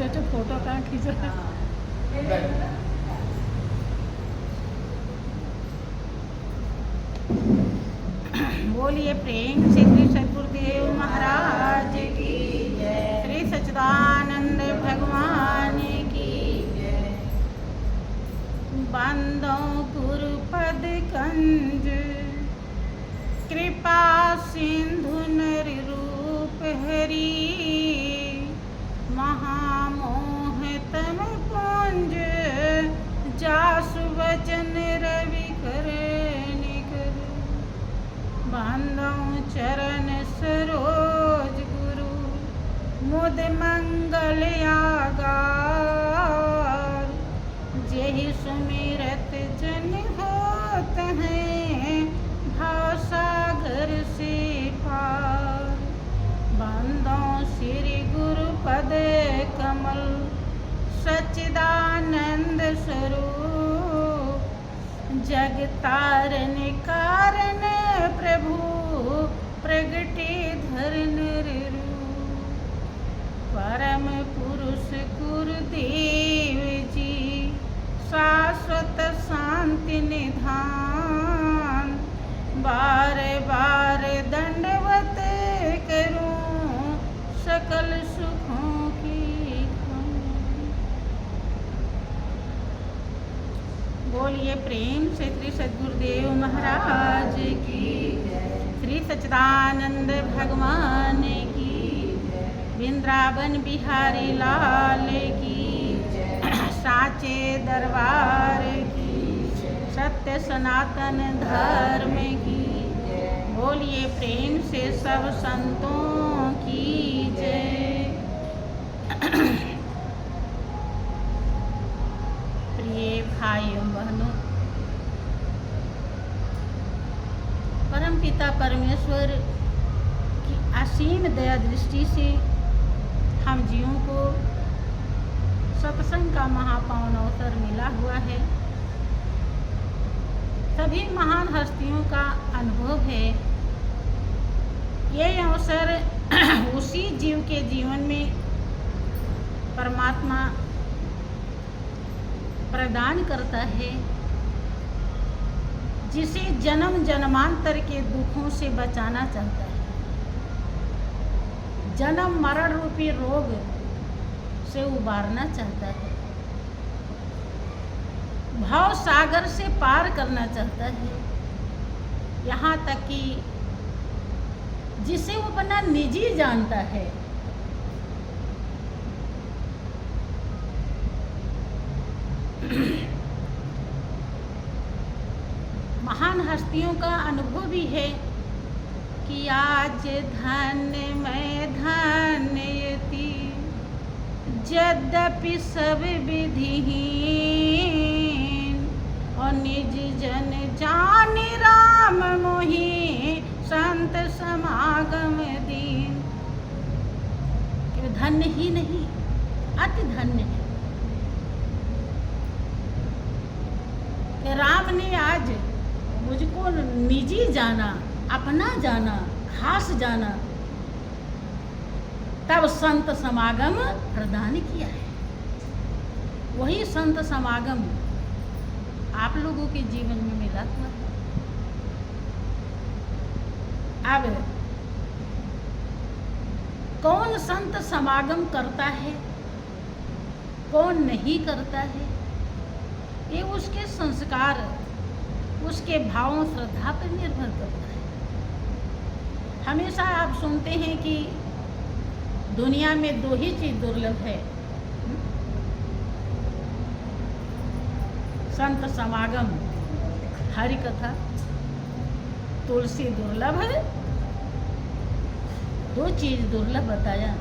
तो फोटो कहाँ खींच रहा है। बोलिए प्रेम से श्री सद्गुरुदेव महाराज की जय, श्री सच्चिदानंद भगवान की जय। बंदों गुरुपद कंज कृपा सिंधु नर रूप हरि, महामोह तम पुंज जासु वचन रवि करने कर। बांधो चरण सरोज गुरु मुद मंगल आगार, जेहि सुमिरत जन होत हैं भाव सागर से पार। बांधो श्री गुरु पद कमल सच्चिदानंद स्वरूप, जग तारन कारण प्रभु प्रगटे धरन रूप। परम पुरुष गुरुदेव जी शाश्वत शांति निधान, बार बार दंडवत करूं सकल सुखों की खान। बोलिए प्रेम से श्री सद्गुरुदेव महाराज की जय, श्री सच्चिदानंद भगवान की जय, वृंदावन बिहारी लाल की जय, साचे दरबार की जय, सत्य सनातन धर्म की जय। बोलिए प्रेम से सब संतों की जय। प्रिय भाइयों बहनों, परमपिता परमेश्वर की असीम दया दृष्टि से हम जीवों को सत्संग का महापावन अवसर मिला हुआ है। सभी महान हस्तियों का अनुभव है। ये अवसर उसी जीव के जीवन में परमात्मा प्रदान करता है जिसे जन्म जन्मांतर के दुखों से बचाना चाहता है, जन्म मरण रूपी रोग से उबारना चाहता है, भाव सागर से पार करना चाहता है। यहाँ तक कि जिसे वो अपना निजी जानता है, महान हस्तियों का अनुभव भी है कि आज धन्य मैं धन्यति, यद्यपि सब विधिहीन, और निज जन जान राम मोहि संत समागम दीन। कि धन्य ही नहीं, अति धन्य है कि राम ने आज मुझको निजी जाना, अपना जाना, खास जाना, तब संत समागम प्रदान किया है। वही संत समागम आप लोगों के जीवन में मिला हुआ है। अब कौन संत समागम करता है, कौन नहीं करता है, ये उसके संस्कार, उसके भावों श्रद्धा पर निर्भर करता है। हमेशा आप सुनते हैं कि दुनिया में दो ही चीज दुर्लभ है, संत समागम, हरि कथा, तुलसी दुर्लभ है। दो चीज दुर्लभ बताया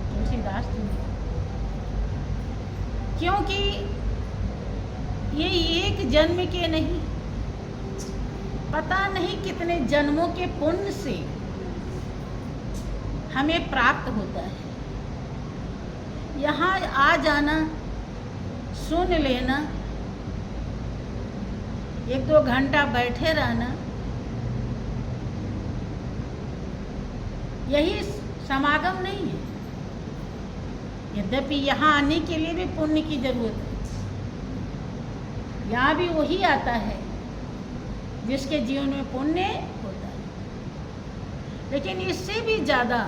तुलसीदास जी ने, क्योंकि ये एक जन्म के नहीं, पता नहीं कितने जन्मों के पुण्य से हमें प्राप्त होता है। यहाँ आ जाना, सुन लेना, एक दो घंटा बैठे रहना, यही समागम नहीं है। यद्यपि यहाँ आने के लिए भी पुण्य की जरूरत है। यहाँ भी वही आता है जिसके जीवन में पुण्य होता है, लेकिन इससे भी ज़्यादा,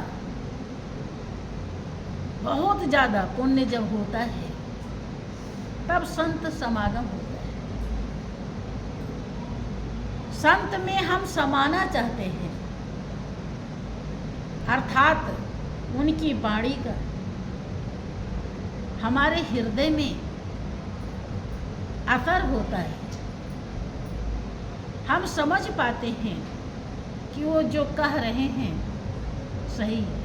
बहुत ज़्यादा पुण्य जब होता है तब संत समागम होता है। संत में हम समाना चाहते हैं, अर्थात उनकी वाणी का हमारे हृदय में असर होता है। हम समझ पाते हैं कि वो जो कह रहे हैं सही है।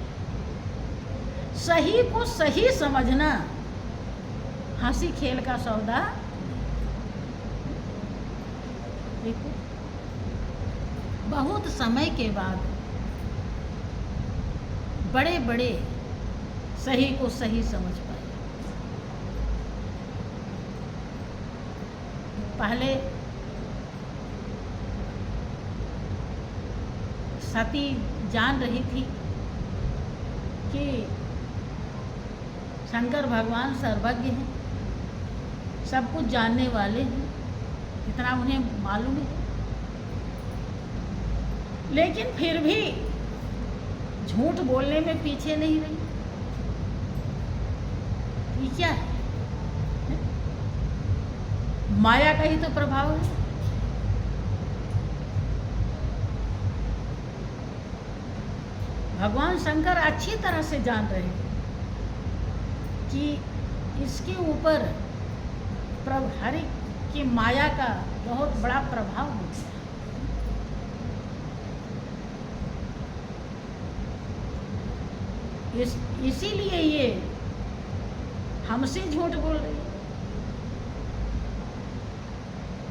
सही को सही समझना हंसी खेल का सौदा। देखो, बहुत समय के बाद बड़े बड़े सही को सही समझ पाए। पहले सती जान रही थी कि शंकर भगवान सर्वज्ञ हैं, सब कुछ जानने वाले हैं, इतना उन्हें मालूम है, लेकिन फिर भी झूठ बोलने में पीछे नहीं रही। ये क्या है? माया का ही तो प्रभाव है। भगवान शंकर अच्छी तरह से जान रहे हैं कि इसके ऊपर हरि की माया का बहुत बड़ा प्रभाव होता है। इसीलिए ये हमसे झूठ बोल रही है।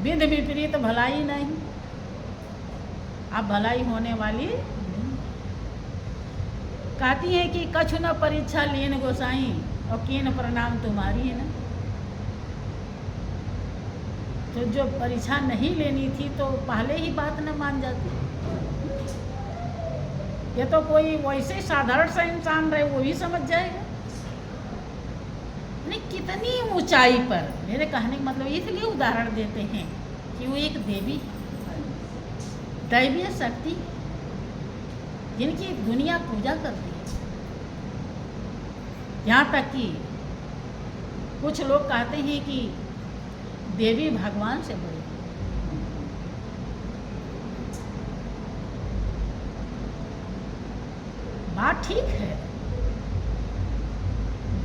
विध विपरीत भलाई नहीं, अब भलाई होने वाली नहीं। कहती है कि कछु न परीक्षा लेन गोसाई और कीन प्रणाम तुम्हारी है ना। तो जो परीक्षा नहीं लेनी थी तो पहले ही बात न मान जाती। ये तो कोई वैसे साधारण सा इंसान रहे वो ही समझ जाएगा। नहीं, कितनी ऊंचाई पर, मेरे कहने का मतलब इसलिए उदाहरण देते हैं कि वो एक देवी है, दैवीय शक्ति, जिनकी दुनिया पूजा करती है। यहाँ तक कि कुछ लोग कहते हैं कि देवी भगवान से बड़ी। बात ठीक है,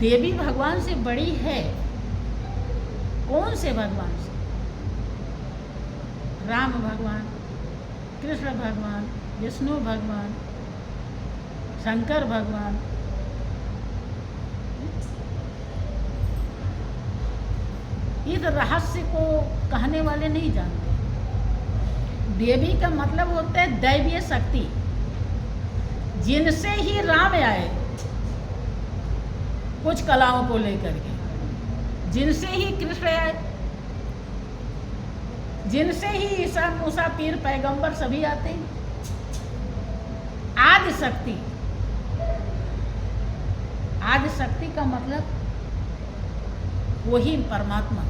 देवी भगवान से बड़ी है। कौन से भगवान से? राम भगवान, कृष्ण भगवान, विष्णु भगवान, शंकर भगवान। इस रहस्य को कहने वाले नहीं जानते। देवी का मतलब होता है दैवीय शक्ति, जिनसे ही राम आए कुछ कलाओं को लेकर के, जिनसे ही कृष्ण आए, जिनसे ही ईसा मूसा पीर पैगंबर सभी आते हैं। आदि शक्ति, आदि शक्ति का मतलब वही परमात्मा।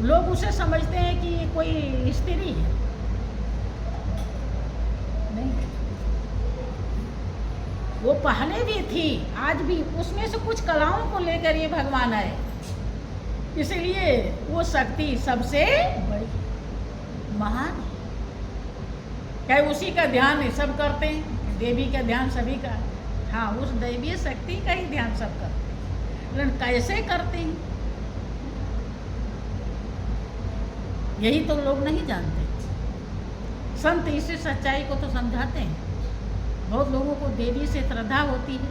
लोग उसे समझते हैं कि कोई स्त्री है, नहीं, वो पहले भी थी, आज भी। उसमें से कुछ कलाओं को लेकर ये भगवान आए, इसलिए वो शक्ति सबसे बड़ी महान है। क्या उसी का ध्यान सब करते हैं? देवी का ध्यान सभी का, हाँ, उस दैवीय शक्ति का ही ध्यान सब करते हैं, लेकिन कैसे करते हैं यही तो लोग नहीं जानते। संत इसी सच्चाई को तो समझाते हैं। बहुत लोगों को देवी से श्रद्धा होती है,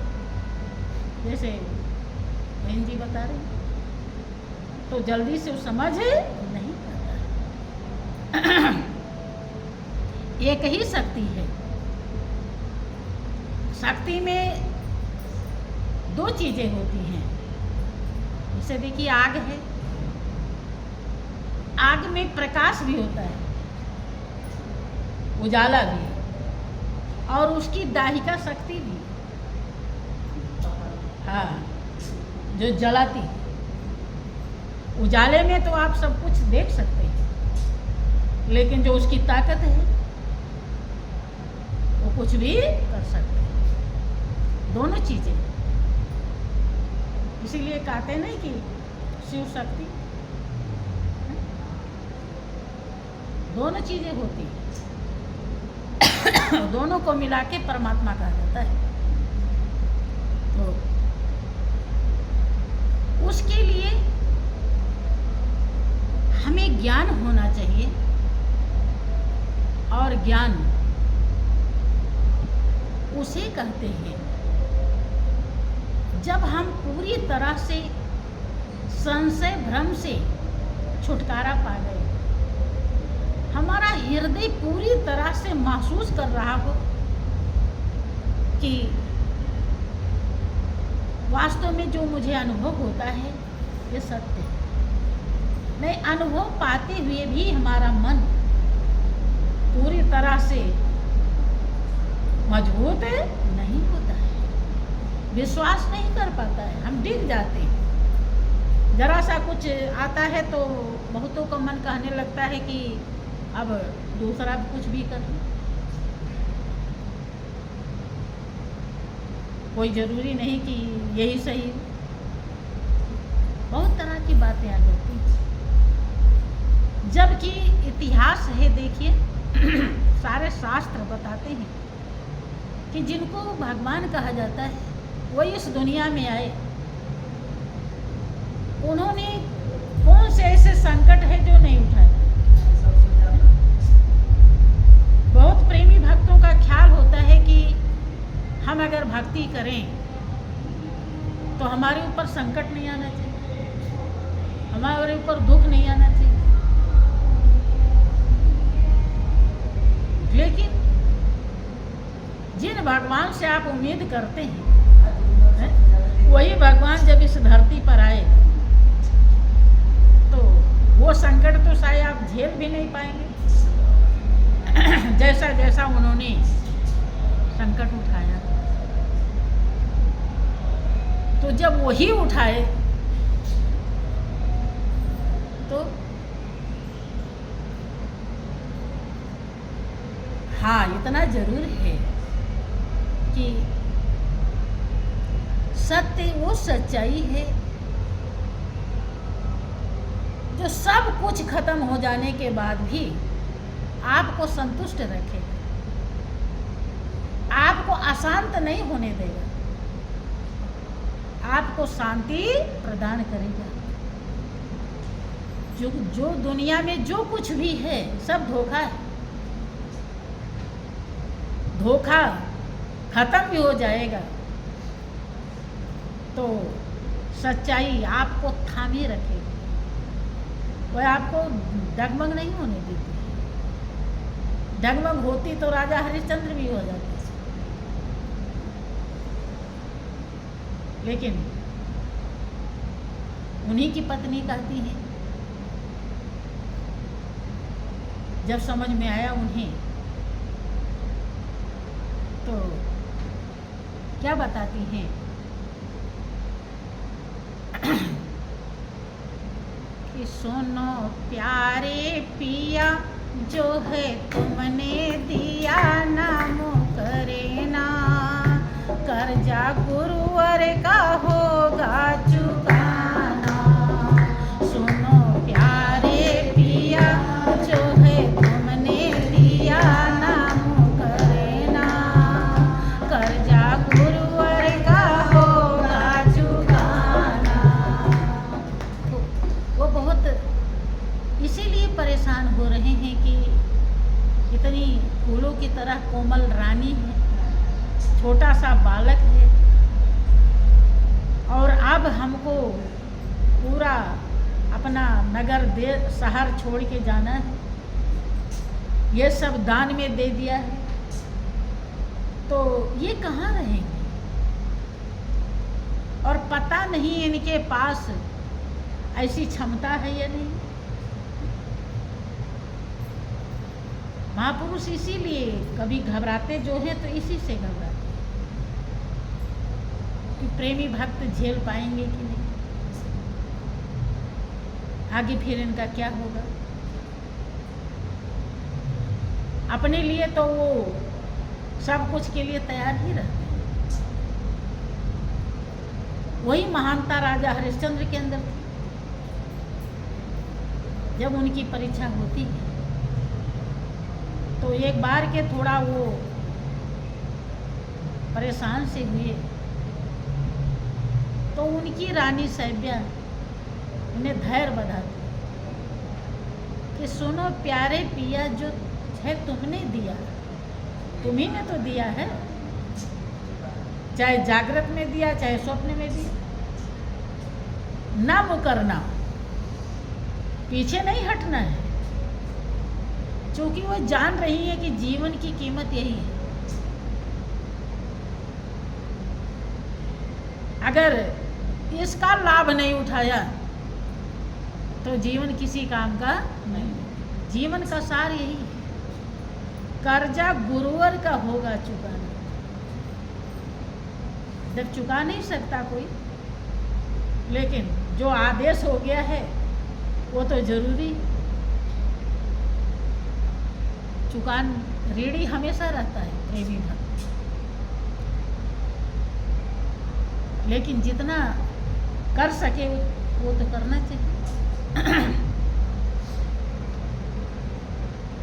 जैसे बहन जी बता रहे हैं, तो जल्दी से वो समझ नहीं पाता। एक ही शक्ति है। शक्ति में दो चीजें होती हैं। जैसे देखिए, आग है, आग में प्रकाश भी होता है, उजाला भी, और उसकी दाहिका शक्ति भी। हाँ, जो जलाती है। उजाले में तो आप सब कुछ देख सकते हैं, लेकिन जो उसकी ताकत है वो कुछ भी कर सकते हैं। दोनों चीजें, इसीलिए कहते नहीं कि शिव शक्ति, दोनो't चीजें होती हैं। दोनों को मिला के परमात्मा कहा जाता है। तो उसके लिए हमें ज्ञान होना चाहिए, और ज्ञान उसे कहते हैं जब हम पूरी तरह से संशय भ्रम से छुटकारा पा गए, हमारा हृदय पूरी तरह से महसूस कर रहा हो कि वास्तव में जो मुझे अनुभव होता है ये सत्य है। मैं अनुभव पाते हुए भी हमारा मन पूरी तरह से मजबूत नहीं होता है, विश्वास नहीं कर पाता है, हम डिग जाते हैं। जरा सा कुछ आता है तो बहुतों का मन कहने लगता है कि अब दूसरा कुछ भी कर, कोई जरूरी नहीं कि यही सही। बहुत तरह की बातें आ जाती हैं, जबकि इतिहास है, देखिए सारे शास्त्र बताते हैं कि जिनको भगवान कहा जाता है वो इस दुनिया में आए, उन्होंने कौन से ऐसे संकट है जो नहीं उठाए। बहुत प्रेमी भक्तों का ख्याल होता है कि हम अगर भक्ति करें तो हमारे ऊपर संकट नहीं आना चाहिए, हमारे ऊपर दुख नहीं आना चाहिए। लेकिन जिन भगवान से आप उम्मीद करते हैं, वही भगवान जब इस धरती पर आए तो वो संकट तो शायद आप झेल भी नहीं पाएंगे जैसा जैसा उन्होंने संकट उठाया। तो जब वही उठाए तो हाँ, इतना जरूर है कि सत्य वो सच्चाई है जो सब कुछ खत्म हो जाने के बाद भी आपको संतुष्ट रखेगा, आपको अशांत नहीं होने देगा, आपको शांति प्रदान करेगा। जो दुनिया में जो कुछ भी है सब धोखा है, धोखा खत्म भी हो जाएगा तो सच्चाई आपको थामे रखेगी, वह आपको डगमग नहीं होने देती। डगमग होती तो राजा हरिश्चंद्र भी हो जाते, लेकिन उन्हीं की पत्नी कहती है, जब समझ में आया उन्हें तो क्या बताती हैं कि सुनो प्यारे पिया, जो है तुमने दिया नाम करे ना, कर्जा गुरुवर का होगा चुकाना। सुनो प्यारे पिया, जो है तुमने दिया नाम करे ना, कर्जा गुरुवर का होगा चुकाना। तो वो बहुत इसीलिए परेशान हो रहे हैं कि इतनी फूलों की तरह कोमल रानी है, छोटा सा बालक है, और अब हमको पूरा अपना नगर दे शहर छोड़ के जाना है, ये सब दान में दे दिया है, तो ये कहाँ रहेंगे? और पता नहीं इनके पास ऐसी क्षमता है या नहीं। महापुरुष इसीलिए कभी घबराते जो हैं तो इसी से घबराते, कि प्रेमी भक्त झेल पाएंगे कि नहीं, आगे फिर इनका क्या होगा। अपने लिए तो वो सब कुछ के लिए तैयार ही रहते हैं। वही महानता राजा हरिश्चंद्र के अंदर थी। जब उनकी परीक्षा होती है तो एक बार के थोड़ा वो परेशान से हुए तो उनकी रानी सैब्या उन्हें धैर्य बधाती कि सुनो प्यारे पिया, जो है तुमने दिया, तुम्ही ने तो दिया है, चाहे जागृत में दिया चाहे स्वप्न में दिया, ना मुकरना, पीछे नहीं हटना है। क्योंकि वो जान रही है कि जीवन की कीमत यही है। अगर इसका लाभ नहीं उठाया तो जीवन किसी काम का नहीं। जीवन का सार यही है, कर्जा गुरुवर का होगा चुकाना। जब चुका नहीं सकता कोई, लेकिन जो आदेश हो गया है वो तो जरूरी। चुकान ऋणी हमेशा रहता है प्रेमी भक्त, लेकिन जितना कर सके वो तो करना चाहिए।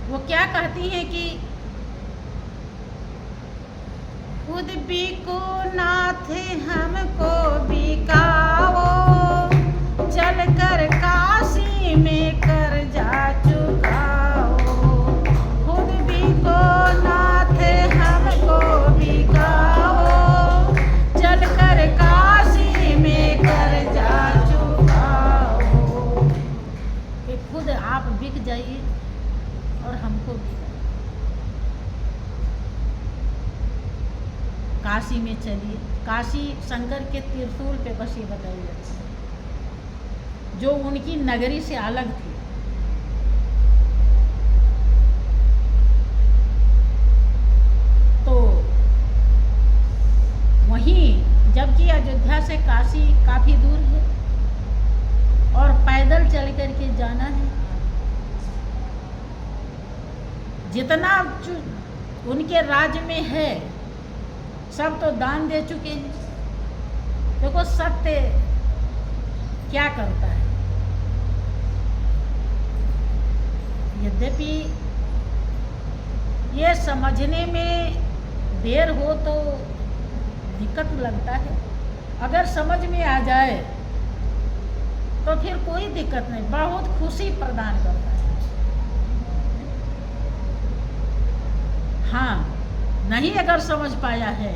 वो क्या कहती है कि खुद बिको नाथ हमको बिकाओ, चल कर काशी में कर्जा चुकाओ। खुद बिको नाथ हमको बिकाओ, चल कर काशी में कर्जा चुकाओ। कि खुद आप बिक जाइए और हमको बिकाओ। काशी में चलिए। काशी शंकर के त्रिशूल पे बसी बताई जाती है, जो उनकी नगरी से अलग थी। तो वहीं, जबकि अयोध्या से काशी काफ़ी दूर है और पैदल चल करके जाना है, जितना उनके राज्य में है सब तो दान दे चुके हैं। देखो सत्य क्या करता है। यद्यपि ये समझने में देर हो तो दिक्कत लगता है, अगर समझ में आ जाए तो फिर कोई दिक्कत नहीं, बहुत खुशी प्रदान करता है। हाँ, नहीं अगर समझ पाया है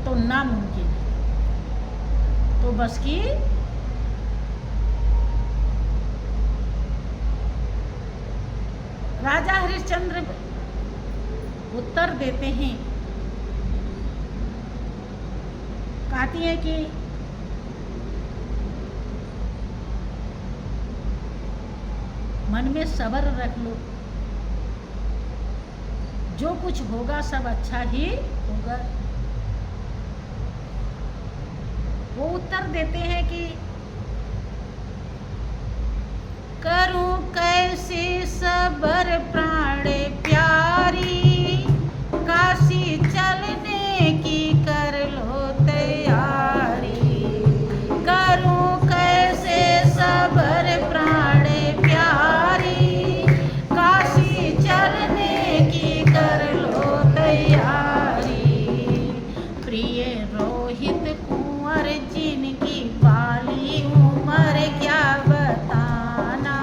तो नामुमकिन है। तो बस की राजा हरिश्चंद्र उत्तर देते हैं, कहती है कि मन में सब्र रख लो, जो कुछ होगा सब अच्छा ही होगा। वो उत्तर देते हैं कि करूं कैसे सब्र प्राण प्यारी, काशी चलने की कर लो तैयारी। करूं कैसे सब्र प्राण प्यारी, काशी चलने की कर लो तैयारी। प्रिय रोहित कुंवर जिनकी बाली उम्र क्या बताना,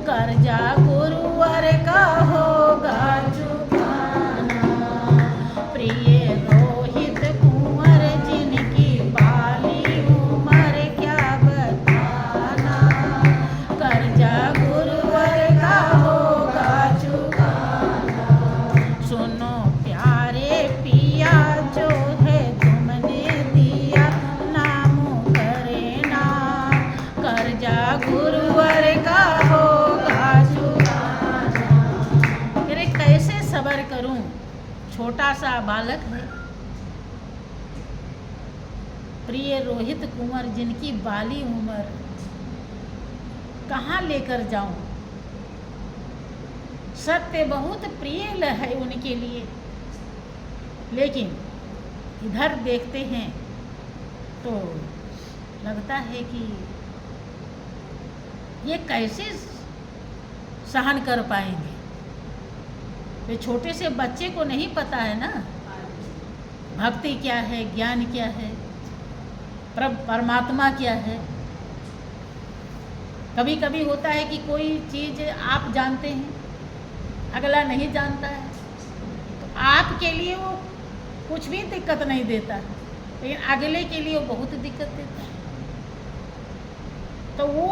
कर्जा गुरुवर का होगा चुकाना। प्रिय रोहित कुंवर जिनकी बाली उम्र क्या बताना, कर्जा गुरुवर का होगा चुकाना। सुनो प्यारे पिया, जो है तुमने दिया नाम करे ना, कर्जा गुरुवर का होगा चुकाना। अरे कैसे सब्र करूं, छोटा सा बालक है, प्रिय रोहित कुंवर जिनकी बाली उम्र, कहाँ लेकर जाऊं। सत्य बहुत प्रिय है उनके लिए, लेकिन इधर देखते हैं तो लगता है कि ये कैसे सहन कर पाएंगे। वे छोटे से बच्चे को नहीं पता है ना भक्ति क्या है, ज्ञान क्या है, परमात्मा क्या है। कभी कभी होता है कि कोई चीज़ आप जानते हैं, अगला नहीं जानता है, तो आपके लिए वो कुछ भी दिक्कत नहीं देता है, लेकिन अगले के लिए वो बहुत दिक्कत देता है। तो वो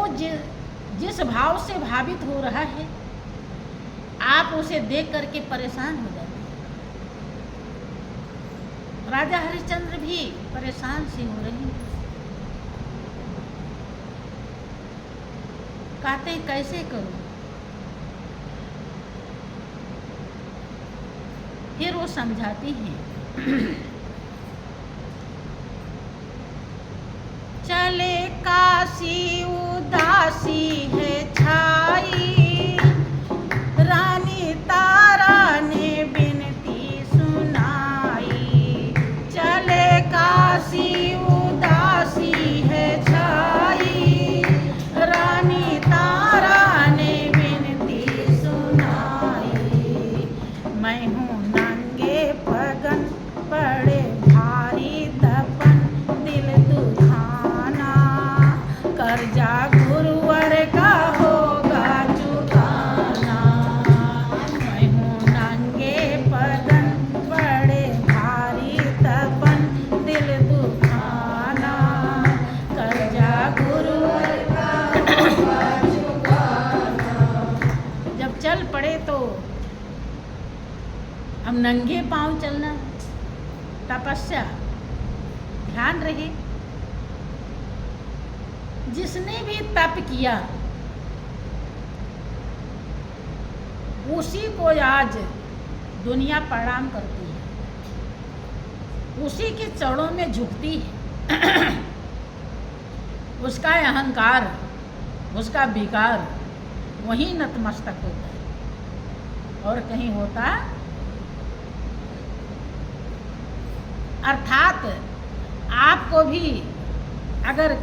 जिस भाव से भावित हो रहा है, आप उसे देख करके परेशान हो जाते हैं। राजा हरिश्चंद्र भी परेशान से हो रहे हैं। कहते हैं कैसे करूं। फिर वो समझाती हैं चले काशी उदासी है छाई, रानी तारा ने बिनती सुनाई। चले काशी उदासी है छाई, रानी तारा ने बिनती सुनाई। मैं हूँ नंगे पगन पड़े भारी दपन दिल दुखाना, कर्जा गुरुवर का होगा चुकाना। मैं हूँ नंगे पगन पड़े भारी दपन दिल दुखाना, कर्जा गुरुवर का होगा चुकाना। जब चल पड़े तो अब नंगे पांव चलना, तपस्या। ध्यान रहे, जिसने भी तप किया उसी को आज दुनिया प्रणाम करती है, उसी के चरणों में झुकती है। उसका अहंकार, उसका विकार वहीं नतमस्तक होता है और कहीं होता। अर्थात आपको भी अगर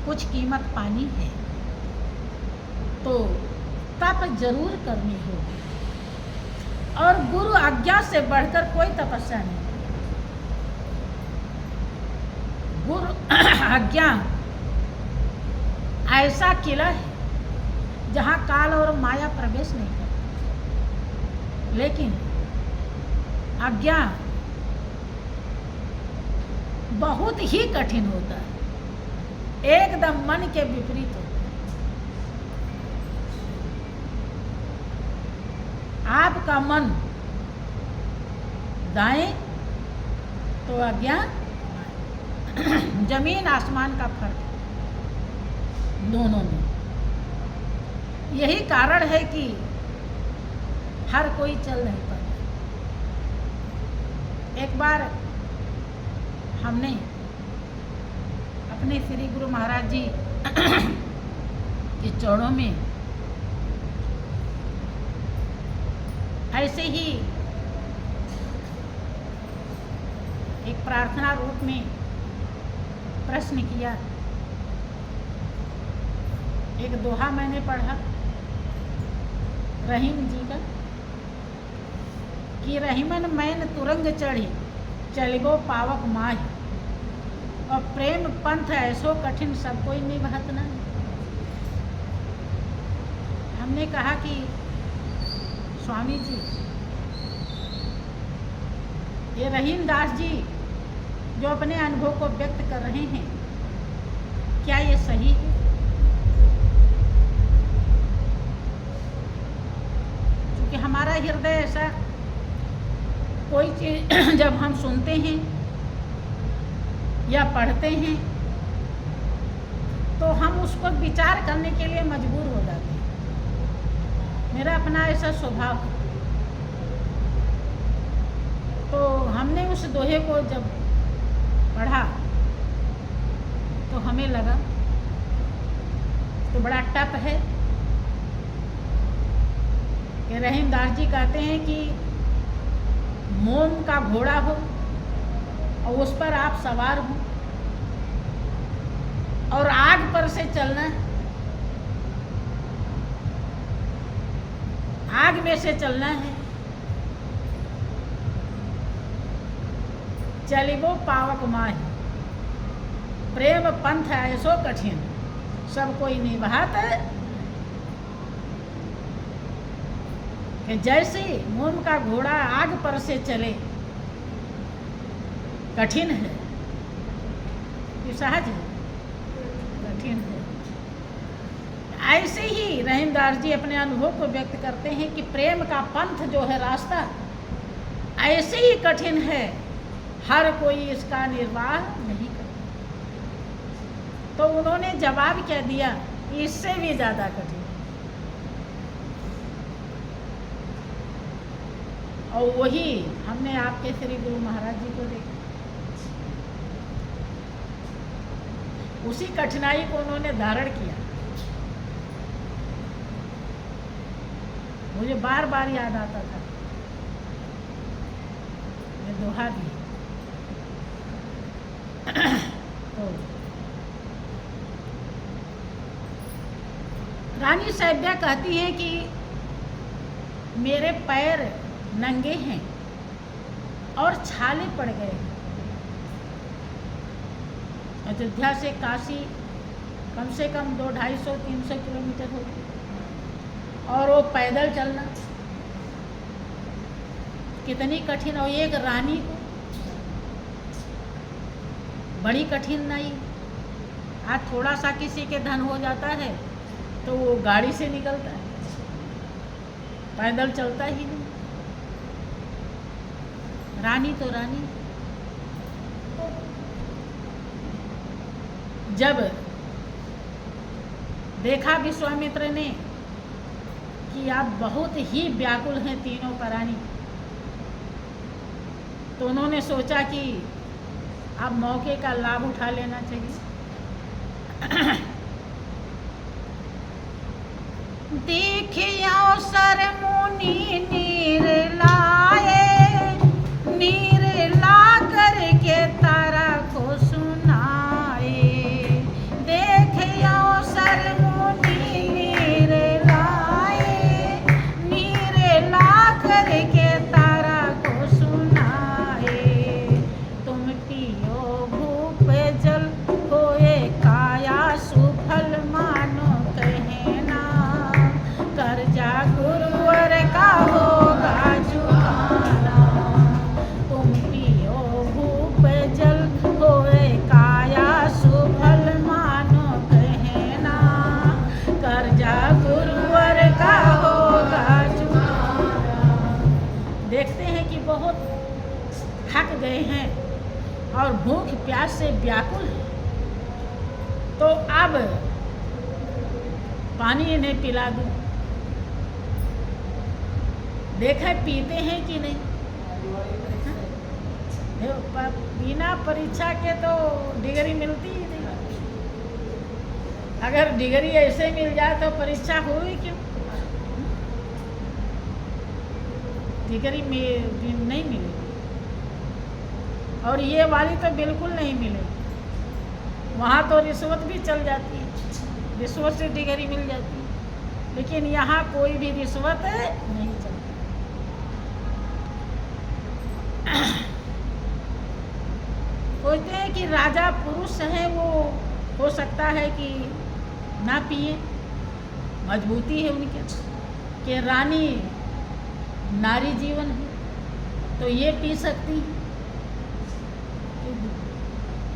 कुछ कीमत पानी है तो तप जरूर करनी होगी, और गुरु आज्ञा से बढ़कर कोई तपस्या नहीं। गुरु आज्ञा ऐसा किला है जहाँ काल और माया प्रवेश नहीं करती, लेकिन आज्ञा बहुत ही कठिन होता है, एकदम मन के विपरीत होता है। आपका मन दाएं तो आज्ञा जमीन आसमान का फर्क दोनों में। यही कारण है कि हर कोई चल नहीं पाता। एक बार हमने अपने श्री गुरु महाराज जी के चरणों में ऐसे ही एक प्रार्थना रूप में प्रश्न किया। एक दोहा मैंने पढ़ा रहीम जी का कि रहीमन मैन तुरंग चढ़ी चलगो पावक माही, और प्रेम पंथ ऐसो कठिन सब कोई निभात ना। हमने कहा कि स्वामी जी, ये रहीम दास जी जो अपने अनुभव को व्यक्त कर रहे हैं, क्या ये सही है? क्योंकि हमारा हृदय ऐसा, कोई चीज़ जब हम सुनते हैं या पढ़ते हैं तो हम उसको विचार करने के लिए मजबूर हो जाते हैं। मेरा अपना ऐसा स्वभाव है। तो हमने उस दोहे को जब पढ़ा तो हमें लगा तो बड़ा टफ है कि रहीमदास जी कहते हैं कि मोम का घोड़ा हो और उस पर आप सवार हो और आग पर से चलना है, आग में से चलना है। चलिबो पावक माही प्रेम पंथ ऐसो कठिन सब कोई निभात कि जैसे मोम का घोड़ा आग पर से चले कठिन है, ये सहज है, कठिन है। ऐसे ही रहीमदास जी अपने अनुभव को व्यक्त करते हैं कि प्रेम का पंथ जो है रास्ता ऐसे ही कठिन है, हर कोई इसका निर्वाह नहीं करता। तो उन्होंने जवाब क्या दिया, इससे भी ज़्यादा कठिन। और वही हमने आपके श्री गुरु महाराज जी को देखा, उसी कठिनाई को उन्होंने धारण किया। मुझे बार बार याद आता था, ये दोहा भी तो रानी साहिब्या कहती हैं कि मेरे पैर नंगे हैं और छाले पड़ गए। अयोध्या से काशी कम से कम 200-250-300 किलोमीटर होगी और वो पैदल चलना कितनी कठिन। और एक रानी को बड़ी कठिनाई। आज थोड़ा सा किसी के धन हो जाता है तो वो गाड़ी से निकलता है, पैदल चलता ही नहीं। रानी तो रानी। जब देखा विश्वामित्र ने कि आप बहुत ही व्याकुल हैं तीनों प्राणी, तो उन्होंने सोचा कि अब मौके का लाभ उठा लेना चाहिए। देखियो सर मुनि नीर लाए, नीर ला करके तारा को सुनाए। देखियो सर मुनि नीर लाए, नीर ला करके तारा को सुनाए। तुम पियो भूप जल होए काया सुफल मानो कहना, कर्जा गुरुवर का होगा चुकाना। तुम पियो भूप जल होए काया सुफल मानो कहना, कर्जा गुरुवर का होगा चुकाना। देखते हैं कि बहुत थक गए हैं और भूख प्यास से व्याकुल है, तो अब पानी इन्हें पिला दूं। देखा पीते हैं कि नहीं। बिना परीक्षा के तो डिग्री मिलती ही नहीं। अगर डिग्री ऐसे मिल जाए तो परीक्षा हुई क्यों। डिग्री नहीं मिलेगी, और ये वाली तो बिल्कुल नहीं मिलेगी। वहाँ तो रिश्वत भी चल जाती है, रिश्वत से डिग्री मिल जाती है, लेकिन यहाँ कोई भी रिश्वत नहीं चलती। सोचते हैं कि राजा पुरुष है, वो हो सकता है कि ना पिए, मजबूती है उनके, कि रानी नारी जीवन है तो ये पी सकती है।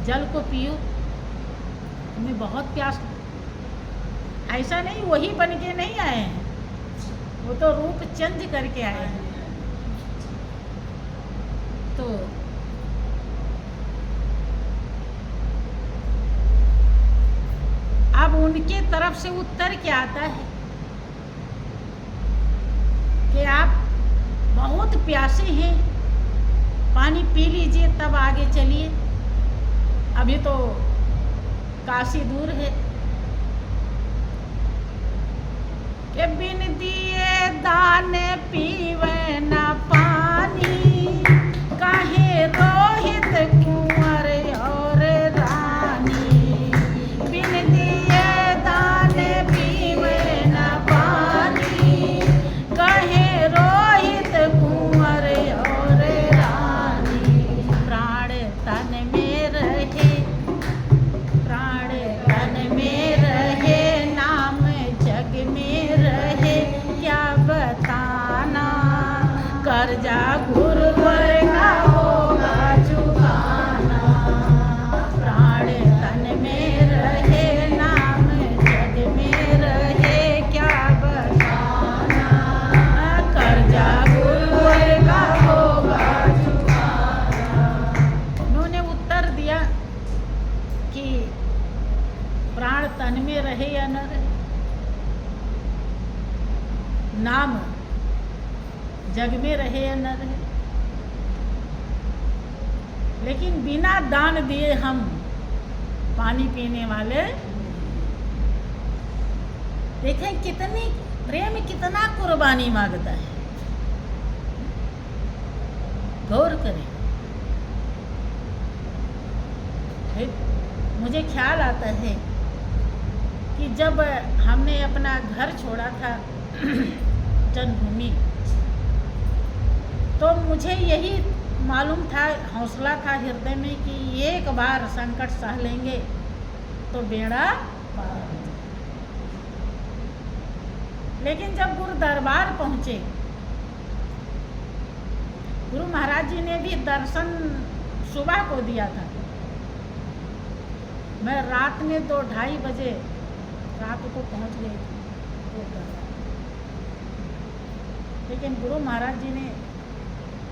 जल को पियो, तुम्हें बहुत प्यास। ऐसा नहीं, वही बन के नहीं आए हैं, वो तो रूप चेंज करके आए हैं। तो अब उनके तरफ से उत्तर क्या आता है कि आप बहुत प्यासे हैं, पानी पी लीजिए तब आगे चलिए। अभी तो काशी दूर है कि बिन दिए दान पीवे न पानी, काहे रोहित कुंवर और रानी। बिन दिए दान पीवे न पानी, काहे रोहित कुंवर और रानी। प्राण तन में रहे, प्राण तन में रहे, नाम जग में रहे, क्या बताना। कर्जा गुरुवर का होगा चुकाना। प्राण तन में रहे, नाम जग में रहे, क्या बताना। कर्जा गुरुवर का होगा चुकाना। उन्होंने उत्तर दिया कि प्राण तन में रहे या न रहे, नाम जग में रहे या न रहे, लेकिन बिना दान दिए हम पानी पीने वाले। देखें कितनी प्रेम, कितना कुर्बानी मांगता है। गौर करें। मुझे ख्याल आता है कि जब हमने अपना घर छोड़ा था जन्मभूमि, तो मुझे यही मालूम था, हौसला था हृदय में कि एक बार संकट सह लेंगे तो बेड़ा पार हो जाए। लेकिन जब गुरु दरबार पहुँचे, गुरु महाराज जी ने भी दर्शन सुबह को दिया था। मैं रात में 2-2:30 बजे रात को पहुँच गई थी। लेकिन गुरु महाराज जी ने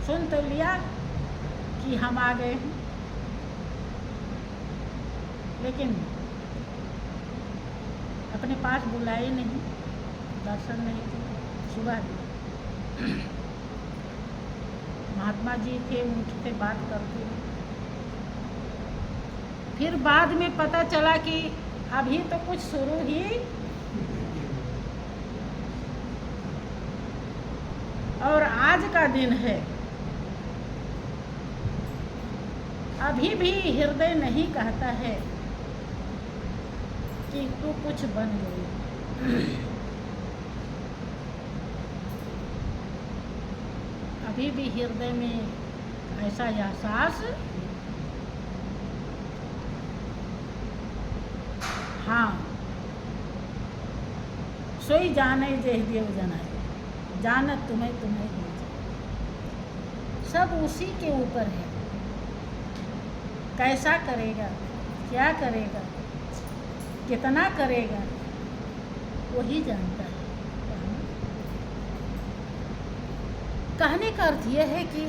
सुन तो लिया कि हम आ गए हैं, लेकिन अपने पास बुलाए नहीं, दर्शन नहीं थे। सुबह महात्मा जी थे, उनसे बात करते। फिर बाद में पता चला कि अभी तो कुछ शुरू ही, और आज का दिन है। अभी भी हृदय नहीं कहता है कि तू कुछ बन गई। अभी भी हृदय में ऐसा एहसास, हाँ, सोई जाने जय देव जनाए, जानत तुम्हें तुम्हें ही जाने। सब उसी के ऊपर है। कैसा करेगा, क्या करेगा, कितना करेगा, वही जानता है। कहने का अर्थ यह है कि